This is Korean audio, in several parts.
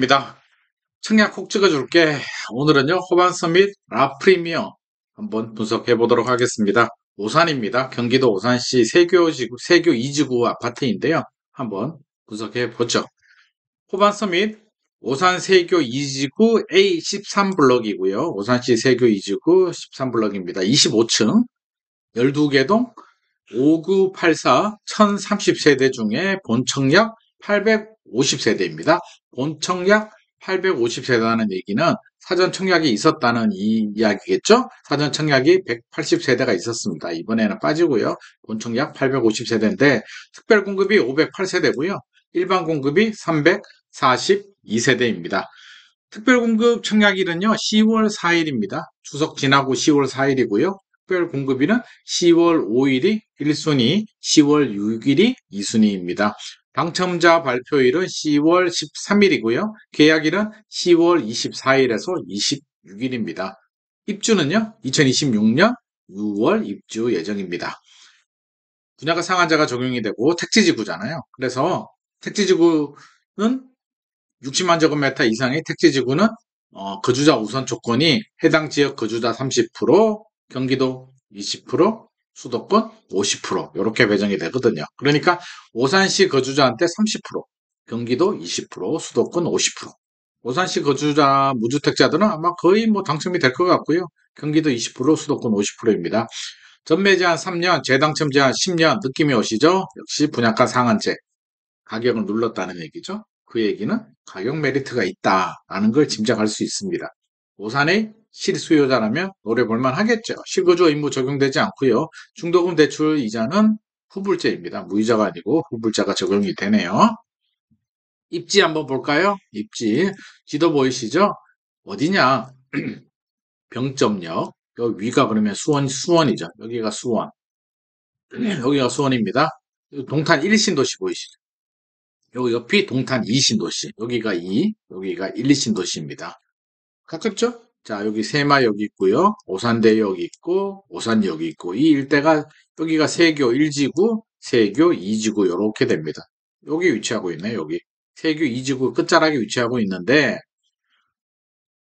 반갑습니다. 청약 콕 찍어줄게. 오늘은요, 호반서 및 라프리미어 한번 분석해 보도록 하겠습니다. 오산입니다. 경기도 오산시 세교 2지구 아파트인데요. 한번 분석해 보죠. 호반서 및 오산 세교 2지구 A13블럭이고요. 오산시 세교 2지구 13블럭입니다. 25층, 12개 동, 5984 1030세대 중에 본청약 850세대입니다. 본청약 850세대라는 얘기는 사전 청약이 있었다는 이 이야기겠죠? 사전 청약이 180세대가 있었습니다. 이번에는 빠지고요. 본청약 850세대인데 특별 공급이 508세대고요. 일반 공급이 342세대입니다. 특별 공급 청약일은요, 10월 4일입니다. 추석 지나고 10월 4일이고요. 특별 공급일은 10월 5일이 1순위, 10월 6일이 2순위입니다. 당첨자 발표일은 10월 13일이고요. 계약일은 10월 24일에서 26일입니다. 입주는요, 2026년 6월 입주 예정입니다. 분야가 상한제가 적용이 되고 택지지구잖아요. 그래서 택지지구는 60만 제곱미터 이상의 택지지구는 거주자 우선 조건이 해당 지역 거주자 30%, 경기도 20%, 수도권 50% 이렇게 배정이 되거든요. 그러니까 오산시 거주자한테 30%, 경기도 20%, 수도권 50%. 오산시 거주자 무주택자들은 아마 거의 뭐 당첨이 될 것 같고요. 경기도 20%, 수도권 50%입니다. 전매 제한 3년, 재당첨 제한 10년 느낌이 오시죠? 역시 분양가 상한제 가격을 눌렀다는 얘기죠. 그 얘기는 가격 메리트가 있다라는 걸 짐작할 수 있습니다. 오산의 실수요자라면 노래 볼만 하겠죠. 실거주 의무 적용되지 않고요. 중도금 대출 이자는 후불제입니다. 무이자가 아니고 후불자가 적용이 되네요. 입지 한번 볼까요? 입지. 지도 보이시죠? 어디냐? 병점역. 여기 위가 그러면 수원이죠. 여기가 수원. 여기가 수원입니다. 동탄 1신도시 보이시죠? 요 옆이 동탄 2신도시. 여기가 2, 여기가 1, 2신도시입니다. 가깝죠? 자, 여기 세마역 있고요. 오산대역 있고, 오산역 있고, 이 일대가, 여기가 세교 1지구, 세교 2지구, 요렇게 됩니다. 여기 위치하고 있네, 여기. 세교 2지구 끝자락에 위치하고 있는데,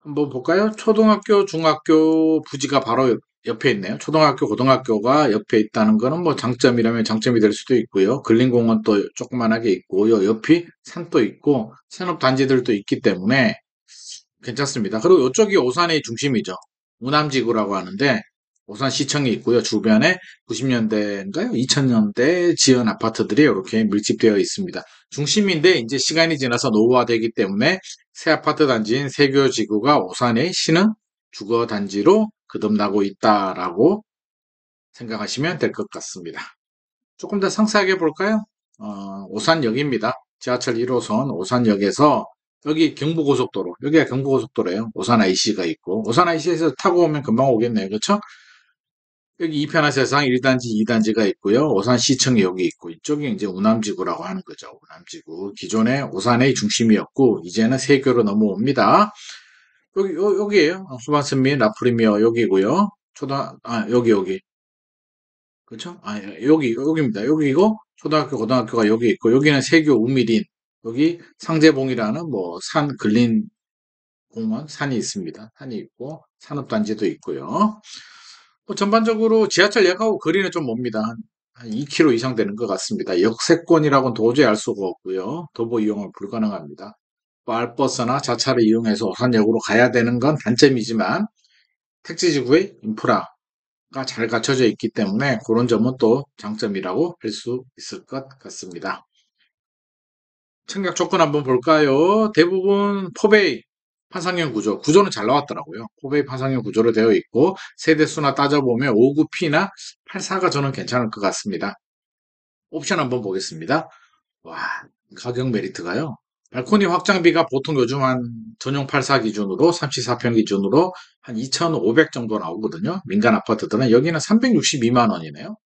한번 볼까요? 초등학교, 중학교 부지가 바로 옆에 있네요. 초등학교, 고등학교가 옆에 있다는 거는 뭐 장점이라면 장점이 될 수도 있고요. 근린공원도 조그만하게 있고, 요 옆이 산도 있고, 산업단지들도 있기 때문에 괜찮습니다. 그리고 이쪽이 오산의 중심이죠. 우남지구라고 하는데, 오산시청이 있고요. 주변에 90년대인가요? 2000년대 지은 아파트들이 이렇게 밀집되어 있습니다. 중심인데 이제 시간이 지나서 노후화되기 때문에 새 아파트 단지인 세교지구가 오산의 신흥 주거단지로 거듭나고 있다라고 생각하시면 될 것 같습니다. 조금 더 상세하게 볼까요? 오산역입니다. 지하철 1호선 오산역에서 여기 경부고속도로, 여기가 경부고속도로예요. 오산 IC가 있고, 오산 IC에서 타고 오면 금방 오겠네요. 그렇죠? 여기 이편한 세상 1단지, 2단지가 있고요. 오산시청이 여기 있고, 이쪽이 이제 우남지구라고 하는 거죠. 우남지구. 기존에 오산의 중심이었고, 이제는 세교로 넘어옵니다. 여기에요. 수반스민, 라프리미어 여기고요. 여기. 그렇죠? 여기입니다. 여기고, 초등학교, 고등학교가 여기 있고, 여기는 세교 우미린, 여기 상제봉이라는 뭐 산 근린 공원, 산이 있습니다. 산이 있고, 산업단지도 있고요. 뭐 전반적으로 지하철역하고 거리는 좀 멉니다. 한 2km 이상 되는 것 같습니다. 역세권이라고는 도저히 알 수가 없고요. 도보 이용은 불가능합니다. 마을버스나 자차를 이용해서 오산역으로 가야 되는 건 단점이지만 택지지구의 인프라가 잘 갖춰져 있기 때문에 그런 점은 또 장점이라고 할 수 있을 것 같습니다. 청약 조건 한번 볼까요? 대부분 포베이 판상형 구조는 잘 나왔더라고요. 포베이 판상형 구조로 되어 있고 세대수나 따져보면 59P나 84가 저는 괜찮을 것 같습니다. 옵션 한번 보겠습니다. 와, 가격 메리트가요. 발코니 확장비가 보통 요즘 한 전용 84 기준으로 34평 기준으로 한 2,500 정도 나오거든요. 민간 아파트들은 여기는 362만 원이네요.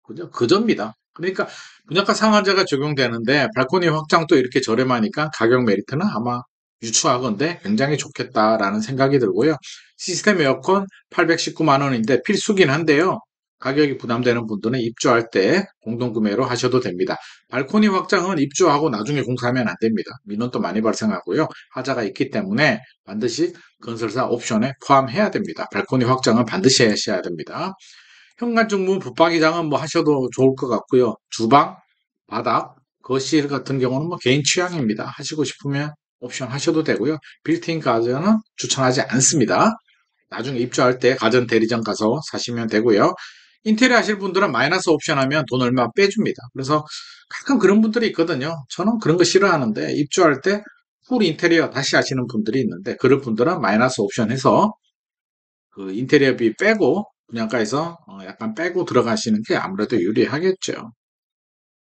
그죠? 그저입니다. 그러니까 분양가 상한제가 적용되는데 발코니 확장도 이렇게 저렴하니까 가격 메리트는 아마 유추하건대 굉장히 좋겠다라는 생각이 들고요. 시스템 에어컨 819만 원인데 필수긴 한데요. 가격이 부담되는 분들은 입주할 때 공동구매로 하셔도 됩니다. 발코니 확장은 입주하고 나중에 공사하면 안 됩니다. 민원도 많이 발생하고요. 하자가 있기 때문에 반드시 건설사 옵션에 포함해야 됩니다. 발코니 확장은 반드시 하셔야 됩니다. 현관중문 붙박이장은 뭐 하셔도 좋을 것 같고요. 주방, 바닥, 거실 같은 경우는 뭐 개인 취향입니다. 하시고 싶으면 옵션 하셔도 되고요. 빌트인 가전은 추천하지 않습니다. 나중에 입주할 때 가전 대리점 가서 사시면 되고요. 인테리어 하실 분들은 마이너스 옵션 하면 돈 얼마 빼줍니다. 그래서 가끔 그런 분들이 있거든요. 저는 그런 거 싫어하는데 입주할 때 풀 인테리어 다시 하시는 분들이 있는데 그런 분들은 마이너스 옵션 해서 그 인테리어비 빼고 분양가에서 약간 빼고 들어가시는 게 아무래도 유리하겠죠.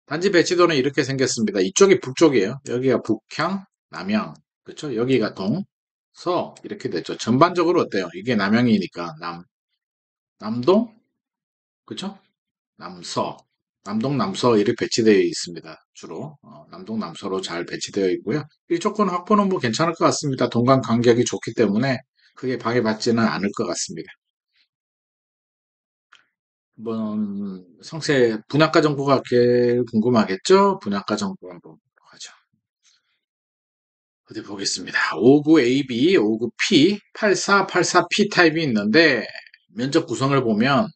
단지 배치도는 이렇게 생겼습니다. 이쪽이 북쪽이에요. 여기가 북향, 남향. 그렇죠? 여기가 동, 서 이렇게 됐죠. 전반적으로 어때요? 이게 남향이니까 남동, 그렇죠? 남서, 남동, 남서 이렇게 배치되어 있습니다. 주로 남동, 남서로 잘 배치되어 있고요. 일조권 확보는 뭐 괜찮을 것 같습니다. 동간 간격이 좋기 때문에 크게 방해받지는 않을 것 같습니다. 한번 성세 분양가 정보가 궁금하겠죠? 분양가 정보 한번 보도록 하죠. 어디 보겠습니다. 59AB, 59P, 8484P 타입이 있는데 면적 구성을 보면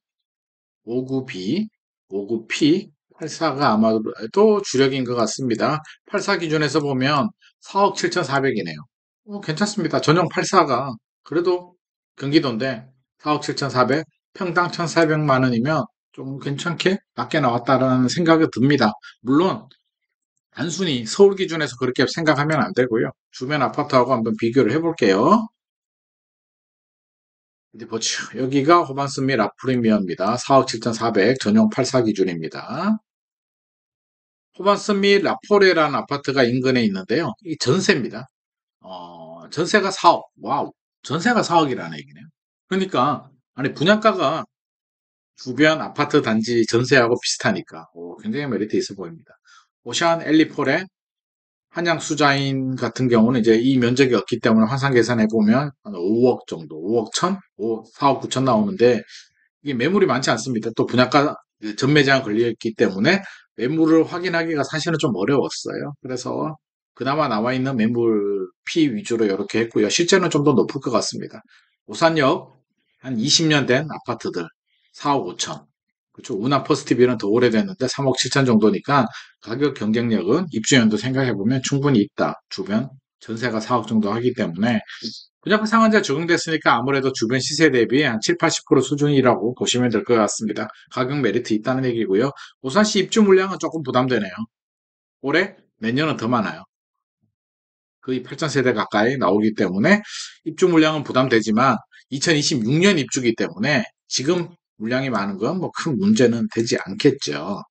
59B, 59P, 84가 아마도 주력인 것 같습니다. 84 기준에서 보면 4억 7,400이네요. 괜찮습니다. 전용 84가 그래도 경기도인데 4억 7,400, 평당 1,400만 원이면 좀 괜찮게 낮게 나왔다라는 생각이 듭니다. 물론 단순히 서울 기준에서 그렇게 생각하면 안 되고요. 주변 아파트하고 한번 비교를 해볼게요. 어디 보죠. 여기가 호반스 및 라프리미어입니다. 4억 7,400 전용 84 기준입니다. 호반스 및 라포레라는 아파트가 인근에 있는데요. 이 전세입니다. 전세가 4억. 와우. 전세가 4억이라는 얘기네요. 그러니까 아니 분양가가 주변 아파트 단지 전세하고 비슷하니까 굉장히 메리트 있어 보입니다. 오션 엘리폴의 한양 수자인 같은 경우는 이제 이 면적이 없기 때문에 환산 계산해 보면 한 5억 정도, 5억 천, 4억 9천 나오는데 이게 매물이 많지 않습니다. 또 분양가 전매제한 걸려있기 때문에 매물을 확인하기가 사실은 좀 어려웠어요. 그래서 그나마 나와 있는 매물 피 위주로 이렇게 했고요. 실제는 좀 더 높을 것 같습니다. 오산역 한 20년 된 아파트들 4억 5천. 그렇죠. 운하 퍼스티비는 더 오래됐는데 3억 7천 정도니까 가격 경쟁력은 입주연도 생각해보면 충분히 있다. 주변 전세가 4억 정도 하기 때문에 분양가 상한제 적용됐으니까 아무래도 주변 시세 대비 한 7, 80% 수준이라고 보시면 될 것 같습니다. 가격 메리트 있다는 얘기고요. 오산시 입주 물량은 조금 부담되네요. 올해 내년은 더 많아요. 거의 8,000세대 가까이 나오기 때문에 입주 물량은 부담되지만 2026년 입주기 때문에 지금 물량이 많은 건 뭐 큰 문제는 되지 않겠죠.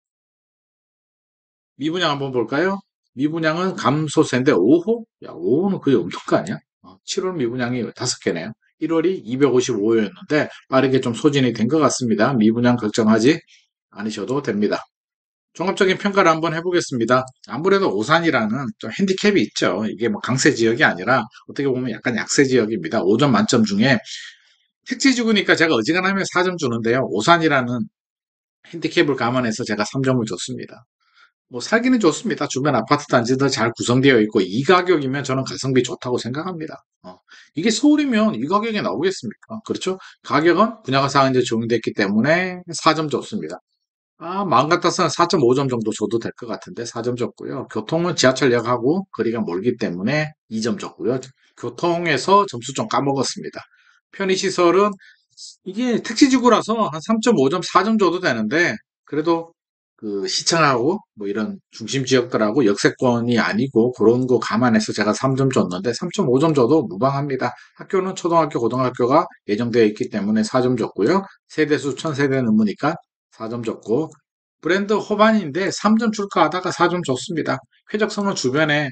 미분양 한번 볼까요? 미분양은 감소세인데 5호? 야, 5호는 거의 없는 거 아니야? 7월 미분양이 5개네요. 1월이 255호였는데 빠르게 좀 소진이 된 것 같습니다. 미분양 걱정하지 않으셔도 됩니다. 종합적인 평가를 한번 해보겠습니다. 아무래도 오산이라는 좀 핸디캡이 있죠. 이게 뭐 강세 지역이 아니라 어떻게 보면 약간 약세 지역입니다. 5점 만점 중에 택지지구니까 제가 어지간하면 4점 주는데요. 오산이라는 핸디캡을 감안해서 제가 3점을 줬습니다. 뭐 살기는 좋습니다. 주변 아파트 단지도 잘 구성되어 있고 이 가격이면 저는 가성비 좋다고 생각합니다. 이게 서울이면 이 가격에 나오겠습니까? 그렇죠? 가격은 분양가 상한제 적용됐기 때문에 4점 줬습니다. 마음 같아서는 4.5점 정도 줘도 될 것 같은데 4점 줬고요. 교통은 지하철역하고 거리가 멀기 때문에 2점 줬고요. 교통에서 점수 좀 까먹었습니다. 편의시설은 이게 택시지구라서 한 3.5점, 4점 줘도 되는데 그래도 그 시청하고 뭐 이런 중심 지역들하고 역세권이 아니고 그런 거 감안해서 제가 3점 줬는데 3.5점 줘도 무방합니다. 학교는 초등학교, 고등학교가 예정되어 있기 때문에 4점 줬고요. 세대수 1000세대 넘으니까 4점 줬고 브랜드 호반인데 3점 줄까 하다가 4점 줬습니다. 쾌적성은 주변에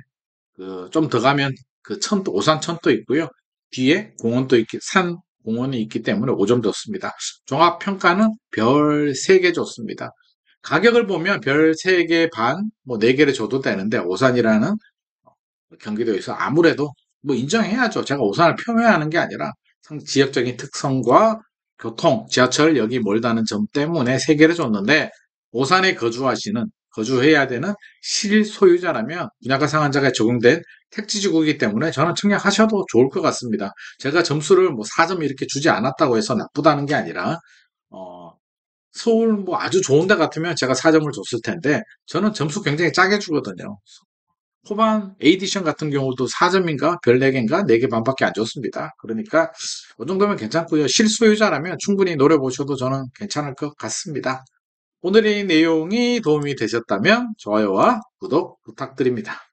그 좀 더 가면 그 천도 오산 천도 있고요. 뒤에 공원도 있기 산 공원이 있기 때문에 5점 줬습니다. 종합 평가는 별 3개 줬습니다. 가격을 보면 별 3개 반, 뭐 4개를 줘도 되는데 오산이라는 경기도에서 아무래도 뭐 인정해야죠. 제가 오산을 폄훼하는 게 아니라 지역적인 특성과 교통, 지하철 여기 멀다는 점 때문에 3개를 줬는데 오산에 거주해야 되는 실소유자라면 분양가 상한제가 적용된 택지지구이기 때문에 저는 청약하셔도 좋을 것 같습니다. 제가 점수를 뭐 4점 이렇게 주지 않았다고 해서 나쁘다는 게 아니라 어, 서울 뭐 아주 좋은 데 같으면 제가 4점을 줬을 텐데 저는 점수 굉장히 짜게 주거든요. 후반 에디션 같은 경우도 4점인가 별 4개인가 4개 반밖에 안 줬습니다. 그러니까 이 정도면 괜찮고요. 실소유자라면 충분히 노려보셔도 저는 괜찮을 것 같습니다. 오늘의 내용이 도움이 되셨다면 좋아요와 구독 부탁드립니다.